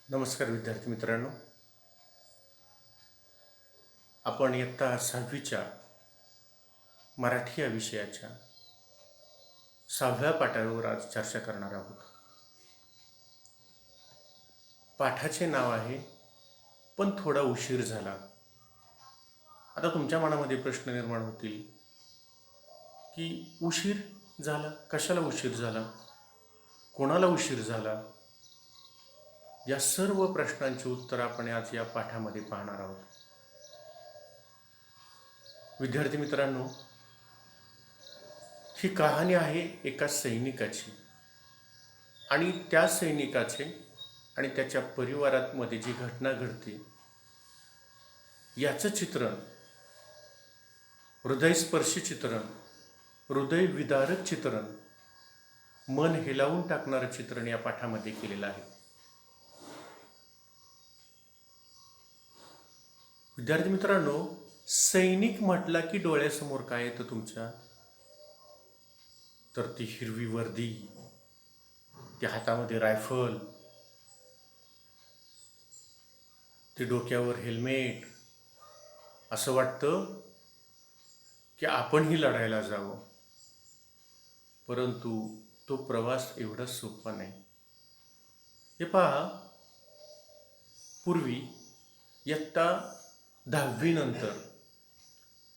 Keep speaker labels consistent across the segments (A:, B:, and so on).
A: नमस्कार विद्यार्थी मित्रांनो. आपण इयत्ता 6वीच्या मराठी या विषयाच्या 6व्या पाठावर आज चर्चा करणार आहोत. पाठाचे नाव आहे पण थोडा उशीर झाला. आता तुमच्या मनामध्ये प्रश्न निर्माण होतील की उशीर झाला, कशाला उशीर झाला, कोणाला उशीर झाला? या सर्व प्रश्नांची उत्तर आपण आज या पाठामध्ये पाहणार आहोत. विद्यार्थी मित्रांनो, ही कहाणी आहे एका सैनिकाची आणि त्या सैनिकाचे आणि त्याच्या परिवारामध्ये जी घटना घडते याचं चित्रण, हृदयस्पर्शी चित्रण, हृदयविदारक चित्रण, मन हेलावून टाकणारं चित्रण या पाठामध्ये केलेलं आहे. विद्यार्थी मित्रांनो, सैनिक म्हटला की डोळ्यासमोर काय येतं तुमच्या? तर ती हिरवी वर्दी, त्या हातामध्ये रायफल, ते डोक्यावर हेल्मेट. असं वाटतं की आपणही लढायला जावं. परंतु तो प्रवास एवढा सोपा नाही. हे पहा, पूर्वी इयत्ता 10वी नंतर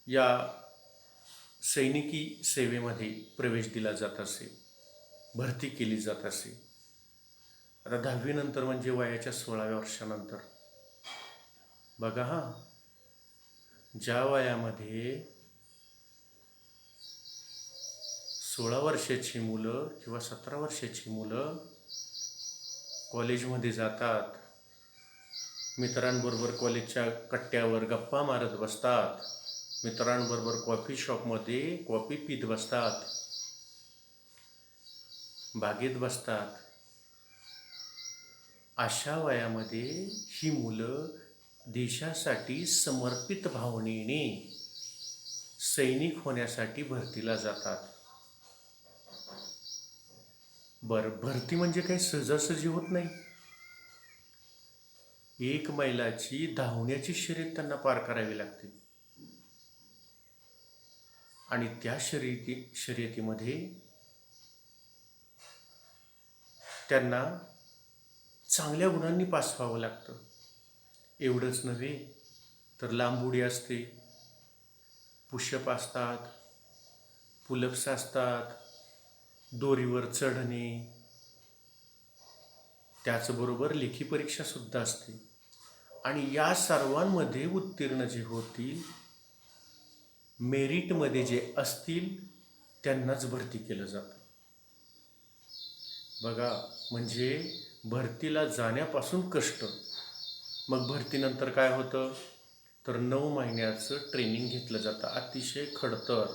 A: या सैनिकी सेवेमध्ये प्रवेश दिला जात असे, भरती केली जात असे. आता 10वी नंतर म्हणजे वयाच्या 16व्या वर्षानंतर. बघा हा, ज्या वयामध्ये 16 वर्षाची मुलं किंवा 17 वर्षाची मुलं कॉलेजमध्ये जातात, मित्रांबरोबर कॉलेजच्या कट्ट्यावर गप्पा मारत बसतात, मित्रांबरोबर कॉफी शॉपमध्ये कॉफी पीत बसतात, बागेत बसतात, अशा वयामध्ये ही मुलं देशासाठी समर्पित भावनेने सैनिक होण्यासाठी भरतीला जातात. भरती म्हणजे काही सहजासहजी होत नाही. एक मैलाची धावण्याची शर्यत त्यांना पार करावी लागते आणि त्या शर्यतीमध्ये त्यांना चांगल्या गुणांनी पास व्हावं लागतं. एवढंच नव्हे तर लांब उडी असते, पुशअप असतात, पुलअप्स असतात, दोरीवर चढणे, त्याचबरोबर लेखी परीक्षासुद्धा असते. आणि या सर्वांमध्ये उत्तीर्ण जे होतील, मेरिटमध्ये जे असतील, त्यांनाच भरती केलं जातं. बघा, म्हणजे भरतीला जाण्यापासून कष्ट, मग भरतीनंतर काय होतं तर 9 महिन्याचं ट्रेनिंग घेतलं जातं. अतिशय खडतर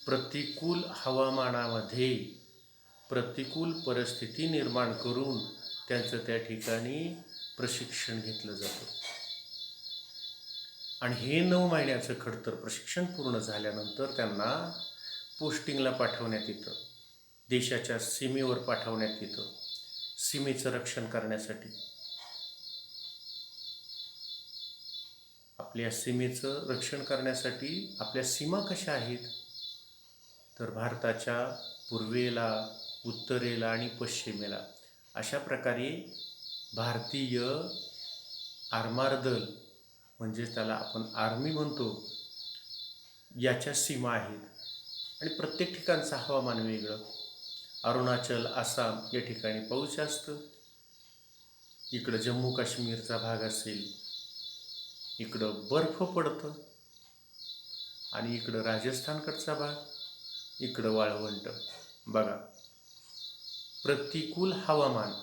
A: प्रतिकूल हवामानामध्ये प्रतिकूल परिस्थिती निर्माण करून त्यांचं त्या ठिकाणी प्रशिक्षण घेतलं जातं. आणि हे 9 महिन्याचं खडतर प्रशिक्षण पूर्ण झाल्यानंतर त्यांना पोस्टिंगला पाठवण्यात येतं, देशाच्या सीमेवर पाठवण्यात येतं, सीमेचं रक्षण करण्यासाठी. आपल्या सीमेचं रक्षण करण्यासाठी आपल्या सीमा कशा आहेत तर भारताच्या पूर्वेला, उत्तरेला आणि पश्चिमेला अशा प्रकारे भारतीय आरमार दल, म्हणजे त्याला आपण आर्मी म्हणतो, याच्या सीमा आहेत. आणि प्रत्येक ठिकाणचं हवामान वेगळं. अरुणाचल, आसाम या ठिकाणी पाऊस जास्त, इकडं जम्मू काश्मीरचा भाग असेल इकडं बर्फ पडतं, आणि इकडं राजस्थानकडचा भाग, इकडं वाळवंट. बघा, प्रतिकूल हवामान.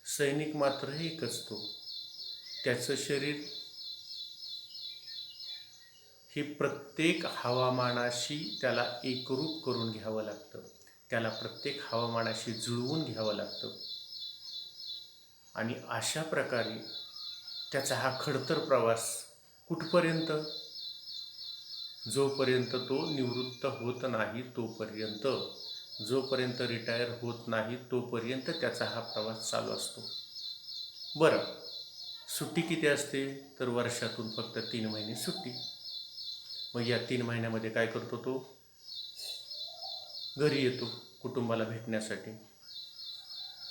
A: सैनिक मात्र एकच तो, त्याचं शरीर हे प्रत्येक हवामानाशी त्याला एकरूप करून घ्यावं लागतं, त्याला प्रत्येक हवामानाशी जुळवून घ्यावं लागतं. आणि अशा प्रकारे त्याचा हा खडतर प्रवास कुठपर्यंत, जोपर्यंत तो निवृत्त होत नाही तोपर्यंत. जोपर्यंत रिटायर होत नाही तोपर्यंत त्याचा हा प्रवास चालू असतो. बरं, सुट्टी किती असते? तर वर्षातून फक्त 3 महिने सुट्टी. मग या 3 महिन्यामध्ये काय करतो तो? घरी येतो कुटुंबाला भेटण्यासाठी.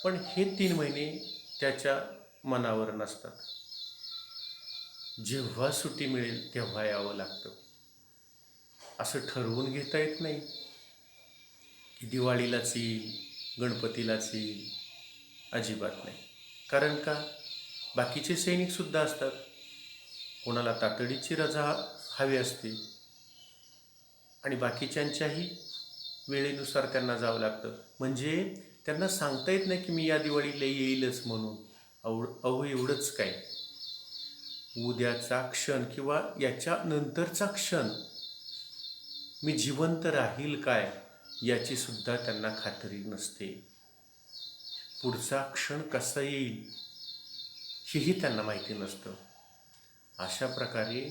A: पण हे 3 महिने त्याच्या मनावर नसतात. जेव्हा सुट्टी मिळेल तेव्हा यावं लागतं. असं ठरवून घेता येत नाही की दिवाळीलाच येईल, गणपतीलाच येईल. अजिबात नाही. कारण का? बाकीचे सैनिकसुद्धा असतात. कोणाला तातडीची रजा हवी असते आणि बाकीच्यांच्याही वेळेनुसार त्यांना जावं लागतं. म्हणजे त्यांना सांगता येत नाही की मी या दिवाळीला येईलच म्हणून. अहो एवढंच काय, उद्याचा क्षण किंवा याच्या नंतरचा क्षण मी जिवंत राहील काय याची सुद्धा त्यांना खात्री नसते. पुढचा क्षण कसा येईल हेही त्यांना माहिती नसतं. अशा प्रकारे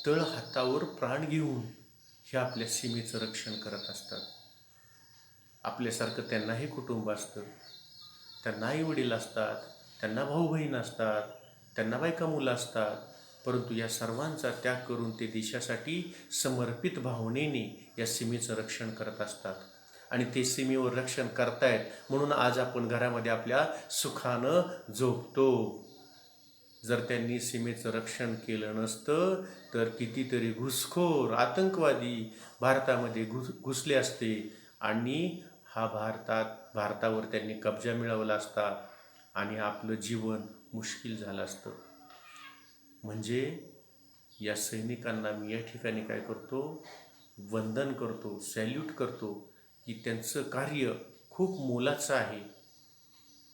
A: तळ हातावर प्राण घेऊन हे आपल्या सीमेचं रक्षण करत असतात. आपल्यासारखं त्यांनाही कुटुंब असतं, त्यांना आई वडील असतात, त्यांना भाऊ बहीण असतात, त्यांना बायका मुलं असतात. परंतु या सर्वांचा त्याग करून ते देशासाठी समर्पित भावनेने या सीमेचं रक्षण करत असतात. आणि ते सीमेवर रक्षण करतायत म्हणून आज आपण घरामध्ये आपल्या सुखानं झोपतो. जर त्यांनी सीमेचं रक्षण केलं नसतं तर कितीतरी घुसखोर आतंकवादी भारतामध्ये घुसले असते आणि भारतावर त्यांनी कब्जा मिळवला असता आणि आपलं जीवन मुश्किल झालं असतं. म्हणजे या सैनिकांना मी या ठिकाणी काय करतो? वंदन करतो, सॅल्यूट करतो की त्यांचं कार्य खूप मोलाचं आहे.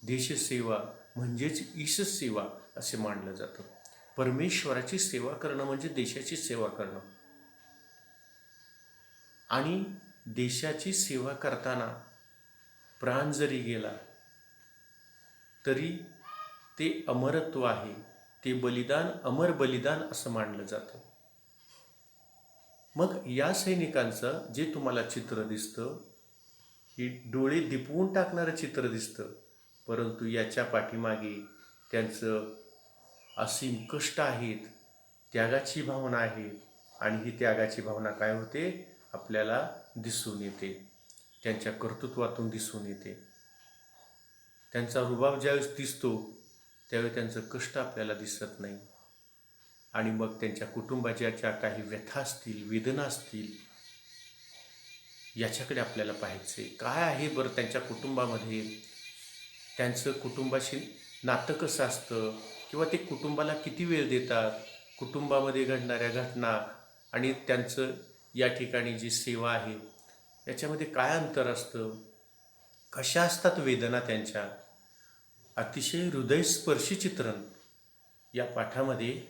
A: देशसेवा म्हणजेच ईशसेवा असे मानलं जातं. परमेश्वराची सेवा करणं म्हणजे देशाची सेवा करणं. आणि देशाची सेवा करताना प्राण जरी गेला तरी ते अमरत्व आहे. ते बलिदान अमर बलिदान असं मानलं जातं. मग या सैनिकांचं जे तुम्हाला चित्र दिसतं हे डोळे दिपवून टाकणारं चित्र दिसतं. परंतु याच्या पाठीमागे त्यांचं असीम कष्ट आहेत, त्यागाची भावना आहे. आणि ही त्यागाची भावना काय होते? आपल्याला दिसून येते, त्यांच्या कर्तृत्वातून दिसून येते. त्यांचा रुबाब ज्यावेळेस दिसतो त्यावेळी त्यांचं कष्ट आपल्याला दिसत नाही. आणि मग त्यांच्या कुटुंबाच्या ज्या काही व्यथा असतील, वेदना असतील, याच्याकडे आपल्याला पाहायचं आहे. काय आहे बरं त्यांच्या कुटुंबामध्ये? त्यांचं कुटुंबाशी नातं कसं असतं किंवा ते कुटुंबाला किती वेळ देतात? कुटुंबामध्ये घडणाऱ्या घटना आणि त्यांचं या ठिकाणी जी सेवा आहे याच्यामध्ये काय अंतर असतं? कशा असतात वेदना त्यांच्या? अतिशय हृदयस्पर्शी चित्रण या पाठामध्ये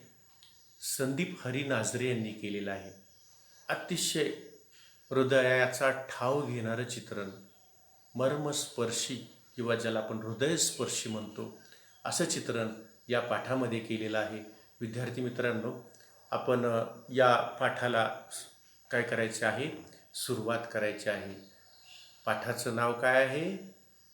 A: संदीप हरी नाझरे यांनी केलेलं आहे. अतिशय हृदयाचा ठाव घेणारं चित्रण, मर्मस्पर्शी किंवा ज्याला आपण हृदयस्पर्शी म्हणतो असं चित्रण या पाठामध्ये केलेलं आहे. विद्यार्थी मित्रांनो, आपण या पाठाला काय करायचे आहे? सुरुवात करायची आहे. पाठाचं नाव काय आहे?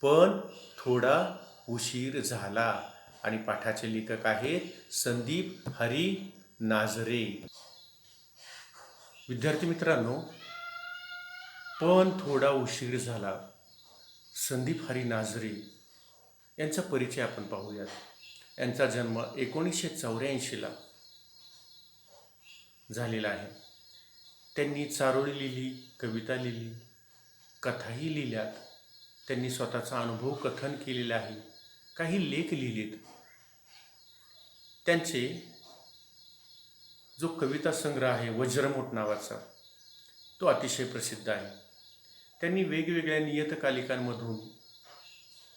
A: पण थोडा उशीर झाला. आणि पाठाचे लेखक आहेत संदीप हरी नाझरे. विद्यार्थी मित्रांनो, पण थोडा उशीर झाला. संदीप हरी नाझरे यांचा परिचय आपण पाहूयात. यांचा जन्म 1984ला झालेला आहे. त्यांनी चारोळी लिहिली, कविता लिहिली, कथाही लिहिल्यात. त्यांनी स्वतःचा अनुभव कथन केलेला आहे, काही लेख लिहिलेत. त्यांचे जो कविता संग्रह आहे वज्रमूठ नावाचा, तो अतिशय प्रसिद्ध आहे. त्यांनी वेगवेगळ्या नियतकालिकांमधून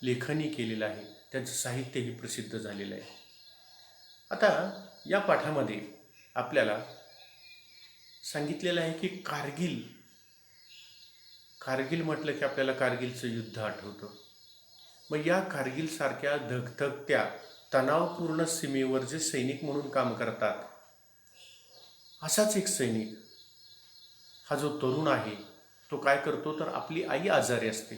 A: लेखनही केलेलं आहे. त्यांचं साहित्यही प्रसिद्ध झालेलं आहे. आता या पाठामध्ये आपल्याला सांगितलेलं आहे की कारगिल म्हटलं की आपल्याला कारगिलचं युद्ध आठवतं. मग या कारगिलसारख्या धगधगत्या तणावपूर्ण सीमेवर जे सैनिक म्हणून काम करतात, असाच एक सैनिक हा जो तरुण आहे तो काय करतो तर आपली आई आजारी असते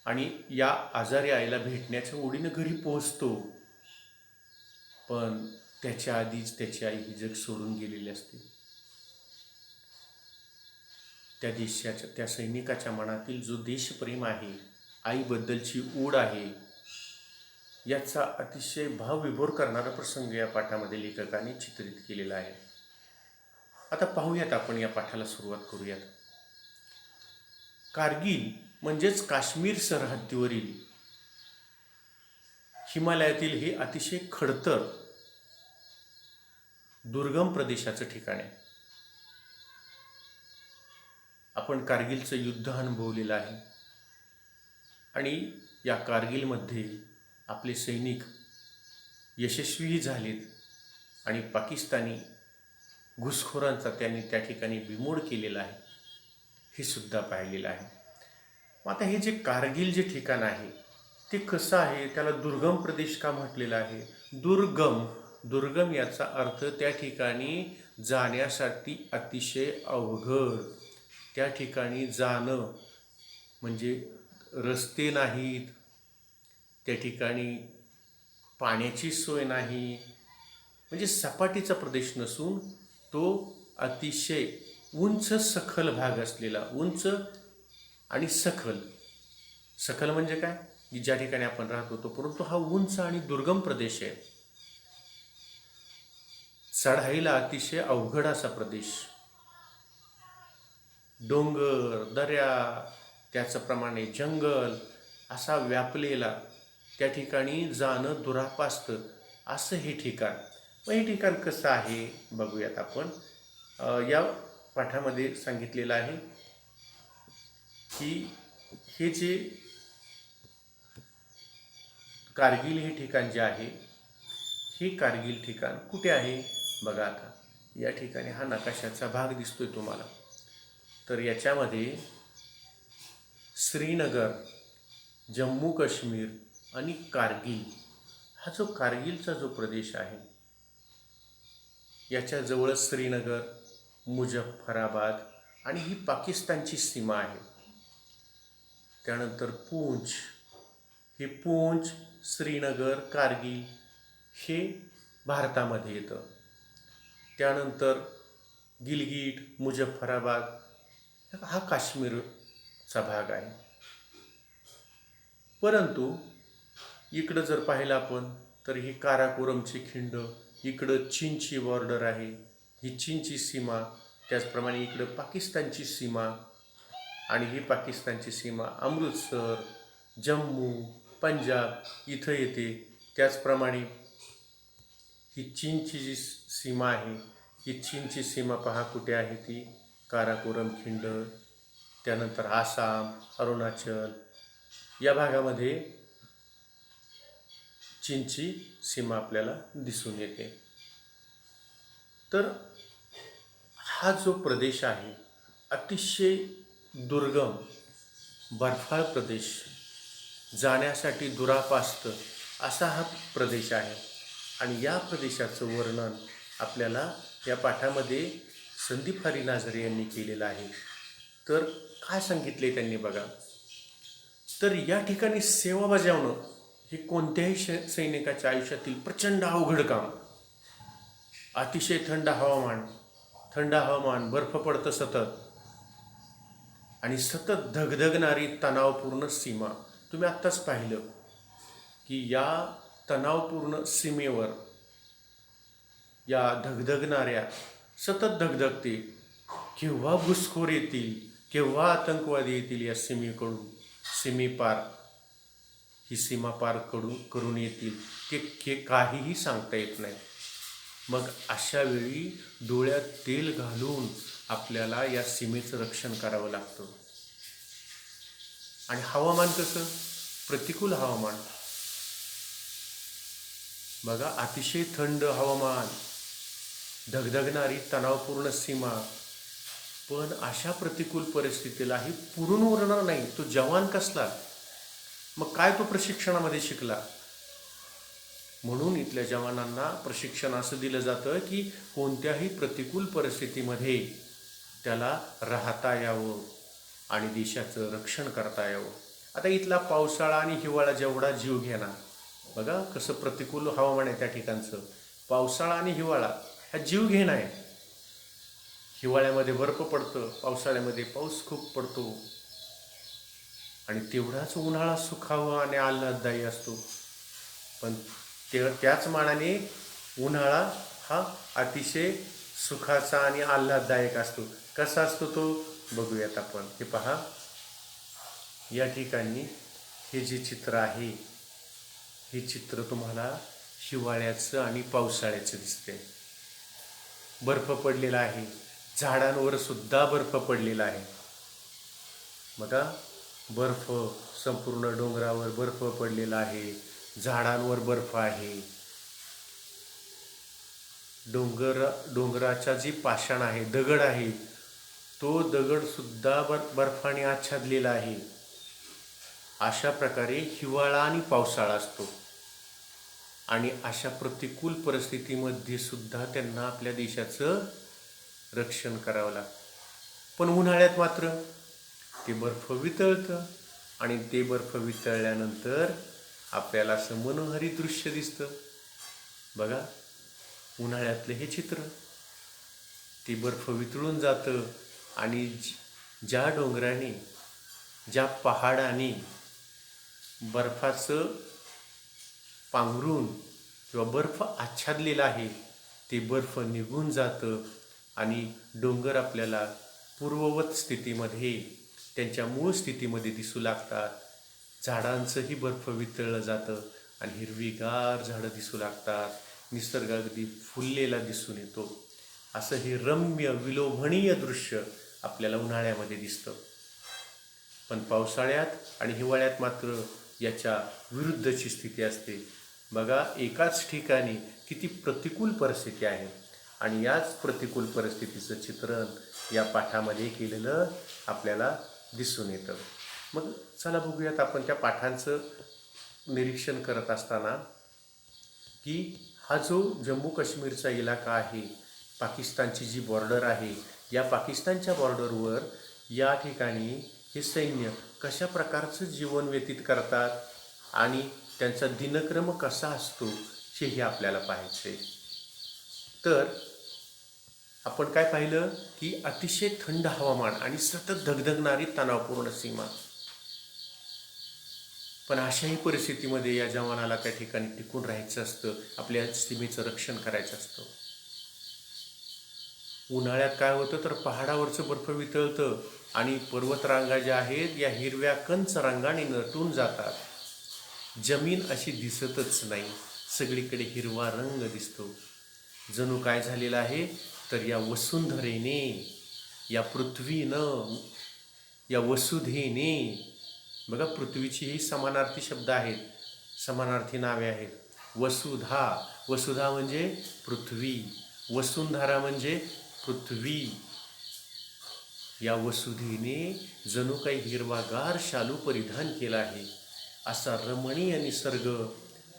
A: आणि या आजारी आईला भेटण्याच्या ओढीनं घरी पोहोचतो. पण त्याच्या आधीच त्याची आई ही जग सोडून गेलेली असते. त्या सैनिकाच्या मनातील जो देशप्रेम आहे, आईबद्दलची ओढ आहे, याचा अतिशय भावविभोर करणारा प्रसंग या पाठामध्ये लेखकाने चित्रित केलेला आहे. आता पाहूयात, आपण या पाठाला सुरुवात करूयात. कारगिल म्हणजेच काश्मीर सरहद्दीवरील हिमालयातील हे अतिशय खडतर दुर्गम प्रदेशाचं ठिकाण आहे. आपण कारगिलचं युद्ध अनुभवलेलं आहे आणि या कारगिलमध्ये आपले सैनिक यशस्वीही झालेत आणि पाकिस्तानी घुसखोरांचा त्यांनी त्या ठिकाणी बिमोड केलेला आहे, हे सुद्धा पाहिलेलं आहे. मग आता हे जे कारगिल जे ठिकाण आहे ते कसं आहे, त्याला दुर्गम प्रदेश का म्हटलेला आहे? दुर्गम याचा अर्थ त्या ठिकाणी जाण्यासाठी अतिशय अवघड. त्या ठिकाणी जाणं म्हणजे रस्ते नाहीत, त्या ठिकाणी पाण्याची सोय नाही, म्हणजे सपाटीचा प्रदेश नसून तो अतिशय उंच सखल भाग असलेला, उंच आणि सखल म्हणजे काय, की ज्या ठिकाणी आपण राहतो तो, परंतु हा उंच आणि दुर्गम प्रदेश आहे. चढाईला अतिशय अवघड असा प्रदेश, डोंगर, दऱ्या, त्याचप्रमाणे जंगल असा व्यापलेला, त्या ठिकाणी जाणं दुरापास्त असं हे ठिकाण. मग हे ठिकाण कसं आहे बघूयात आपण. या पाठामध्ये सांगितलेलं आहे की हे जे कारगिल हे ठिकाण जे आहे, हे कारगिल ठिकाण कुठे आहे बघा. आता या ठिकाणी हा नकाशाचा भाग दिसतोय तुम्हाला, तर याच्यामध्ये श्रीनगर, जम्मू काश्मीर आणि कारगिल, हा जो कारगिलचा जो प्रदेश आहे, याच्याजवळच श्रीनगर, मुझफ्फराबाद आणि ही पाकिस्तानची सीमा आहे. त्यानंतर पूंछ, हे पूंछ, श्रीनगर, कारगिल हे भारतामध्ये येतं. त्यानंतर गिलगिट, मुझफ्फराबाद हा काश्मीरचा भाग आहे. परंतु इकडं जर पाहिलं आपण तर ही काराकोरमची खिंड, इकडं चीनची बॉर्डर आहे, ही चीनची सीमा, त्याचप्रमाणे इकडं पाकिस्तानची सीमा, आणि ही पाकिस्तानची सीमा अमृतसर, जम्मू, पंजाब इथं येते. त्याचप्रमाणे ही चीनची जी सीमा आहे, ही चीनची सीमा पहा कुठे आहे, ती काराकोरम खिंड, त्यानंतर आसाम, अरुणाचल या भागामध्ये चीनची सीमा आपल्याला दिसून येते. तर हा जो प्रदेश आहे अतिशय दुर्गम बर्फाळ प्रदेश, जाण्यासाठी दुरापास्त असा हा प्रदेश आहे. आणि या प्रदेशाचं वर्णन आपल्याला या पाठामध्ये संदीप हरिनाझरे यांनी केलेलं आहे. तर काय सांगितले त्यांनी बघा. तर या ठिकाणी सेवा बजावणं हे कोणत्याही सैनिकाच्या आयुष्यातील प्रचंड अवघड काम. अतिशय थंड हवामान, बर्फ पडतं सतत, आणि सतत धगधगणारी तणावपूर्ण सीमा. तुम्ही आत्ताच पाहिलं की या तणावपूर्ण सीमेवर या धगधगणाऱ्या, सतत धगधगते, केव्हा घुसखोर येतील, केव्हा आतंकवादी येतील या सीमेपार, ही सीमा पार करून येतील, ते काहीही सांगता येत नाही. मग अशा वेळी डोळ्यात तेल घालून आपल्याला या सीमेचं रक्षण करावं लागतं. आणि हवामान कसं, प्रतिकूल हवामान बघा, अतिशय थंड हवामान, धगधगणारी तणावपूर्ण सीमा. पण अशा प्रतिकूल परिस्थितीला ही पुरून उरणार नाही. तो जवान कसला, मग काय तो प्रशिक्षणामध्ये शिकला. म्हणून इथल्या जवानांना प्रशिक्षण असं दिलं जातं की कोणत्याही प्रतिकूल परिस्थितीमध्ये त्याला राहता यावं, आणि देशाचं रक्षण करता यावं. आता इथला पावसाळा आणि हिवाळा जेवढा जीव घेणार, बघा कसं प्रतिकूल हवामान आहे त्या ठिकाणचं. पावसाळा आणि हिवाळा हा जीव घेणं आहे. हिवाळ्यामध्ये बर्फ पडतं, पावसाळ्यामध्ये पाऊस खूप पडतो आणि तेवढाच उन्हाळा सुखावा आणि आल्हाददायी असतो. पण त्याच मानाने उन्हाळा हा अतिशय सुखाचा आणि आल्हाददायक असतो. कसा असतो तो बघूयात आपण. हे पहा, या ठिकाणी हे जे चित्र आहे, हे चित्र तुम्हाला हिवाळ्याचं आणि पावसाळ्याचं दिसते. बर्फ पडलेला आहे, झाडांवर सुद्धा बर्फ पडलेला आहे. बघा, बर्फ संपूर्ण डोंगरावर बर्फ पडलेला आहे, झाडांवर बर्फ आहे. डोंगराचा जी पाषाण आहे, दगड आहे, तो दगड सुद्धा बर्फाने आच्छादलेला आहे. अशा प्रकारे हिवाळा आणि पावसाळा असतो आणि अशा प्रतिकूल परिस्थितीमध्ये सुद्धा त्यांना आपल्या देशाचं रक्षण करावं लागतं. पण उन्हाळ्यात मात्र ते बर्फ वितळतं आणि ते बर्फ वितळल्यानंतर आपल्याला असं मनोहारी दृश्य दिसतं. बघा, उन्हाळ्यातलं हे चित्र. ते बर्फ वितळून जातं आणि ज्या डोंगराने, ज्या पहाडाने बर्फाचं पांघरून किंवा बर्फ आच्छादलेला आहे, ते बर्फ निघून जातं आणि डोंगर आपल्याला पूर्ववत स्थितीमध्ये, त्यांच्या मूळ स्थितीमध्ये दिसू लागतात. झाडांचंही बर्फ वितळलं जातं आणि हिरवीगार झाडं दिसू लागतात. निसर्ग अगदी फुललेला दिसून येतो. असं हे रम्य विलोभनीय दृश्य आपल्याला उन्हाळ्यामध्ये दिसतं. पण पावसाळ्यात आणि हिवाळ्यात मात्र याच्या विरुद्धची स्थिती असते. बघा, एकाच ठिकाणी किती प्रतिकूल परिस्थिती आहे आणि याच प्रतिकूल परिस्थितीचं चित्रण या पाठामध्ये केलेलं आपल्याला दिसून येतं. मग चला बघूयात आपण त्या पाठांचं निरीक्षण करत असताना की हा जो जम्मू काश्मीरचा इलाका आहे, पाकिस्तानची जी बॉर्डर आहे, या पाकिस्तानच्या बॉर्डरवर या ठिकाणी हे सैन्य कशा प्रकारचं जीवन व्यतीत करतात आणि त्यांचा दिनक्रम कसा असतो हेही आपल्याला पाहायचं आहे. तर आपण काय पाहिलं की अतिशय थंड हवामान आणि सतत धगधगणारी तणावपूर्ण सीमा. पण अशाही परिस्थितीमध्ये या जवानाला त्या ठिकाणी टिकून राहायचं असतं, आपल्या सीमेचं रक्षण करायचं असतं. उन्हाळ्यात काय होतं तर पहाडावरचं बर्फ वितळतं आणि पर्वतरांगा ज्या आहेत या हिरव्या कंच रंगाने नटून जातात. जमीन अशी दिसतच नाही, सगळीकडे हिरवा रंग दिसतो. जणू काय झालेलं आहे तर या वसुंधरेने, या पृथ्वीनं, या वसुधेने, बघा पृथ्वीची ही समानार्थी शब्द आहेत, समानार्थी नावे आहेत. वसुधा, वसुधा म्हणजे पृथ्वी, वसुंधरा म्हणजे पृथ्वी. या वसुधेने जणू काही हिरवागार शालू परिधान केला आहे. असा रमणीय निसर्ग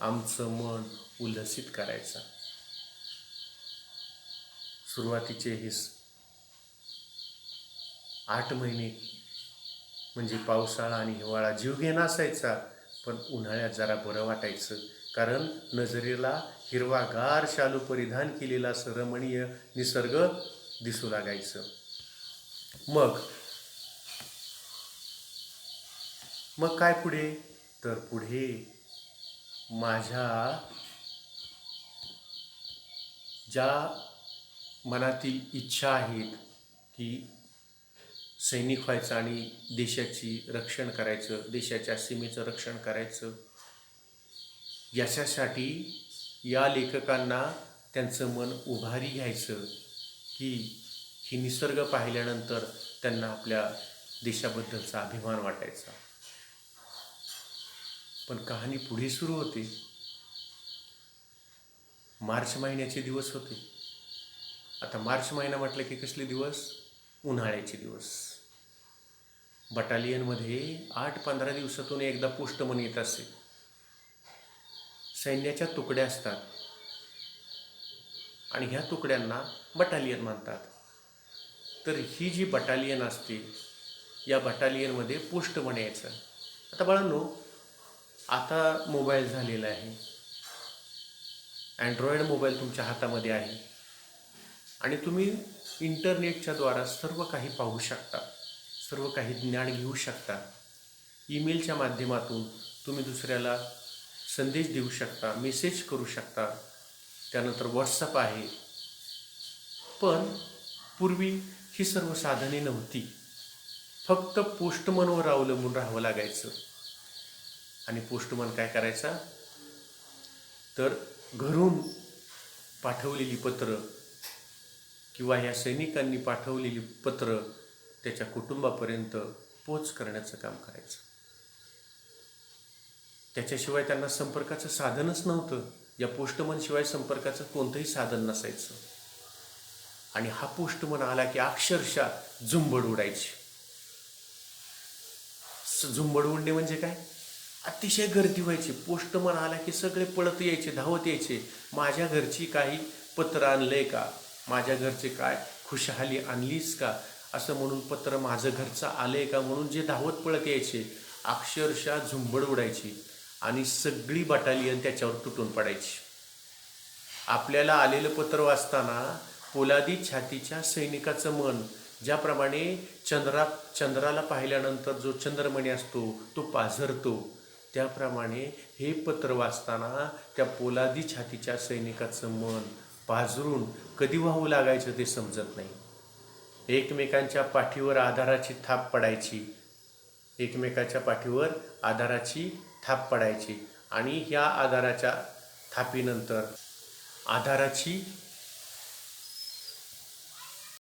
A: आमचं मन उल्हसित करायचा. सुरुवातीचे हे 8 महिने म्हणजे पावसाळा आणि हिवाळा जीवघेणा असायचा, पण उन्हाळ्यात जरा बरं वाटायचं, कारण नजरेला हिरवागार शालू परिधान केलेला असं रमणीय निसर्ग दिसू लागायचं. मग काय पुढे तर पुढे माझ्या ज्या मनातील इच्छा आहेत की सैनिक व्हायचं आणि देशाची रक्षण करायचं, देशाच्या सीमेचं रक्षण करायचं, याच्यासाठी या लेखकांना त्यांचं मन उभारी घ्यायचं की ही निसर्ग पाहिल्यानंतर त्यांना आपल्या देशाबद्दलचा अभिमान वाटायचा. पण कहाणी पुढे सुरू होते. मार्च महिन्याचे दिवस होते. आता मार्च महिना म्हटलं की कसले दिवस? उन्हाळ्याचे दिवस. बटालियनमध्ये 8-15 दिवसातून एकदा पोस्टमन येत असे. सैन्याच्या तुकड्या असतात आणि ह्या तुकड्यांना बटालियन म्हणतात. तर ही जी बटालियन असते या बटालियनमध्ये पोस्टमन यायचा. आता बाळांनो, आता मोबाईल झालेला आहे, अँड्रॉईड मोबाईल तुमच्या हातामध्ये आहे आणि तुम्ही इंटरनेटच्या द्वारा सर्व काही पाहू शकता, सर्व काही ज्ञान घेऊ शकता. ईमेलच्या माध्यमातून तुम्ही दुसऱ्याला संदेश देऊ शकता, मेसेज करू शकता. त्यानंतर व्हॉट्सअप आहे. पण पूर्वी ही सर्व साधने नव्हती. फक्त पोस्टमनवर अवलंबून राहावं लागायचं. आणि पोस्टमन काय करायचा, तर घरून पाठवलेली पत्र किंवा ह्या सैनिकांनी पाठवलेली पत्र त्याच्या कुटुंबापर्यंत पोच करण्याचं काम करायचं. त्याच्याशिवाय त्यांना संपर्काचं साधनच नव्हतं. या पोस्टमनशिवाय संपर्काचं कोणतंही साधन नसायचं. आणि हा पोस्टमन आला की अक्षरशः झुंबड उडायची. झुंबड उडणे म्हणजे काय, अतिशय गर्दी व्हायची. पोस्टमन आला की सगळे पळत यायचे, धावत यायचे. माझ्या घरची काही पत्र आणलंय का, माझ्या घरचे काय खुशहाली आणलीस का, असं म्हणून पत्र माझं घरचं आलंय का म्हणून जे धावत पळत यायचे, अक्षरशः झुंबड उडायची आणि सगळी बटालियन त्याच्यावर तुटून पडायची. आपल्याला आलेलं पत्र वाचताना पोलादी छातीच्या सैनिकाचं मन ज्याप्रमाणे चंद्राला पाहिल्यानंतर जो चंद्रमणी असतो तो पाझरतो, त्याप्रमाणे हे पत्र वाचताना त्या पोलादी छातीच्या सैनिकाचं मन पाझरून कधी वाहू लागायचं ते समजत नाही. एकमेकांच्या पाठीवर आधाराची थाप पडायची, एकमेकाच्या पाठीवर आधाराची थाप पडायची आणि ह्या आधाराच्या थापीनंतर आधाराची